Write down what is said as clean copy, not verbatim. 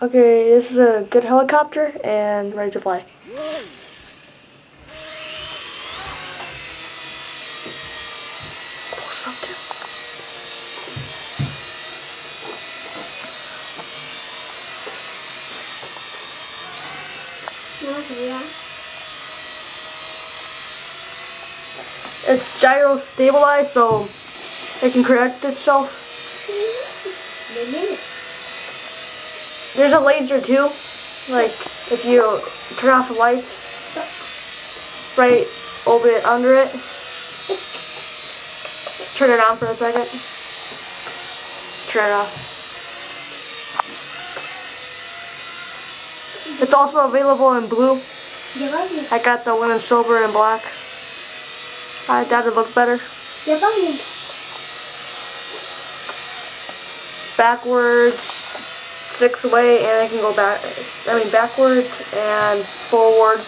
Okay, this is a good helicopter and ready to fly. It's gyro stabilized, so it can correct itself. There's a laser too. Like if you turn off the lights, right over it, under it, turn it on for a second, turn it off. It's also available in blue. I got the one in silver and black. I thought it looked better. Backwards, 6 away, and I can go back. Backwards and forward.